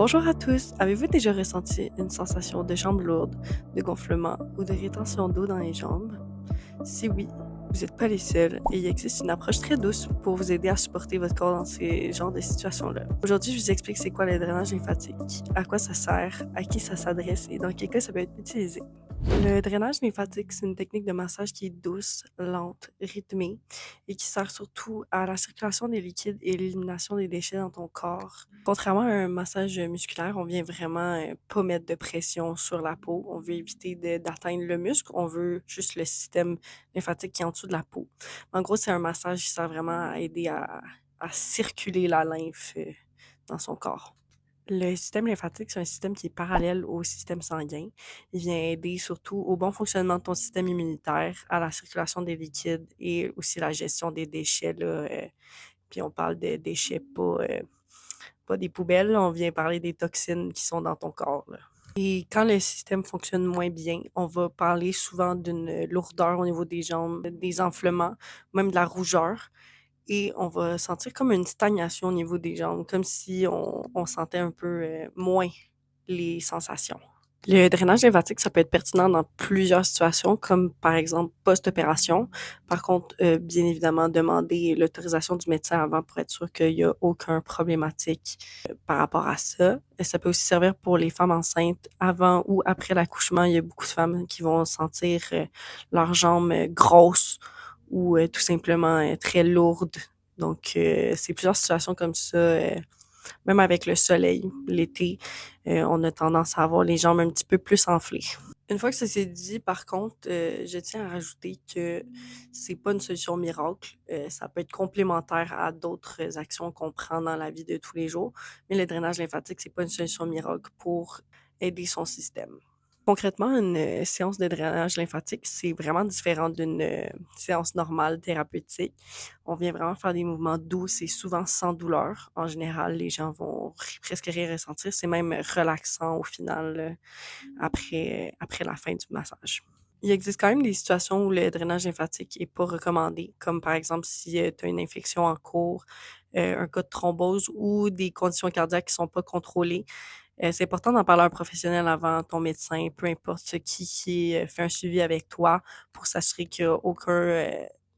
Bonjour à tous. Avez-vous déjà ressenti une sensation de jambes lourdes, de gonflement ou de rétention d'eau dans les jambes? Si oui, vous n'êtes pas les seuls et il existe une approche très douce pour vous aider à supporter votre corps dans ces genres de situations-là. Aujourd'hui, je vous explique c'est quoi le drainage lymphatique, à quoi ça sert, à qui ça s'adresse et dans quel cas ça peut être utilisé. Le drainage lymphatique, c'est une technique de massage qui est douce, lente, rythmée et qui sert surtout à la circulation des liquides et l'élimination des déchets dans ton corps. Contrairement à un massage musculaire, on vient vraiment pas mettre de pression sur la peau. On veut éviter d'atteindre le muscle. On veut juste le système lymphatique qui est en dessous de la peau. En gros, c'est un massage qui sert vraiment à aider à circuler la lymphe dans son corps. Le système lymphatique, c'est un système qui est parallèle au système sanguin. Il vient aider surtout au bon fonctionnement de ton système immunitaire, à la circulation des liquides et aussi la gestion des déchets, là, puis on parle de déchets, pas des poubelles, là, on vient parler des toxines qui sont dans ton corps, là. Et quand le système fonctionne moins bien, on va parler souvent d'une lourdeur au niveau des jambes, des enflements, même de la rougeur. Et on va sentir comme une stagnation au niveau des jambes, comme si on sentait un peu moins les sensations. Le drainage lymphatique, ça peut être pertinent dans plusieurs situations, comme par exemple post-opération. Par contre, bien évidemment, demander l'autorisation du médecin avant pour être sûr qu'il n'y a aucun problématique par rapport à ça. Et ça peut aussi servir pour les femmes enceintes avant ou après l'accouchement. Il y a beaucoup de femmes qui vont sentir leurs jambes grosses ou tout simplement très lourdes. Donc, c'est plusieurs situations comme ça. Même avec le soleil, l'été, on a tendance à avoir les jambes un petit peu plus enflées. Une fois que ça s'est dit, par contre, je tiens à rajouter que c'est pas une solution miracle. Ça peut être complémentaire à d'autres actions qu'on prend dans la vie de tous les jours, mais le drainage lymphatique, c'est pas une solution miracle pour aider son système. Concrètement, une séance de drainage lymphatique, c'est vraiment différent d'une séance normale thérapeutique. On vient vraiment faire des mouvements doux, c'est souvent sans douleur. En général, les gens vont presque rien ressentir. C'est même relaxant au final après la fin du massage. Il existe quand même des situations où le drainage lymphatique est pas recommandé, comme par exemple si tu as une infection en cours, un cas de thrombose ou des conditions cardiaques qui sont pas contrôlées. C'est important d'en parler à un professionnel avant ton médecin, peu importe qui fait un suivi avec toi pour s'assurer qu'il y a aucun,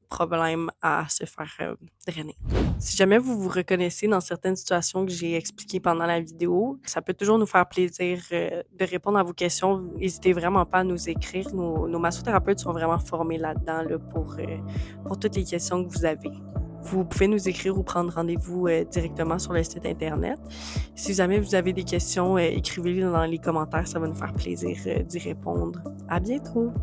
problème à se faire, drainer. Si jamais vous vous reconnaissez dans certaines situations que j'ai expliquées pendant la vidéo, ça peut toujours nous faire plaisir, de répondre à vos questions. N'hésitez vraiment pas à nous écrire. Nos massothérapeutes sont vraiment formés là-dedans, là, pour toutes les questions que vous avez. Vous pouvez nous écrire ou prendre rendez-vous directement sur le site internet. Si jamais vous avez des questions, écrivez-les dans les commentaires, ça va nous faire plaisir d'y répondre. À bientôt!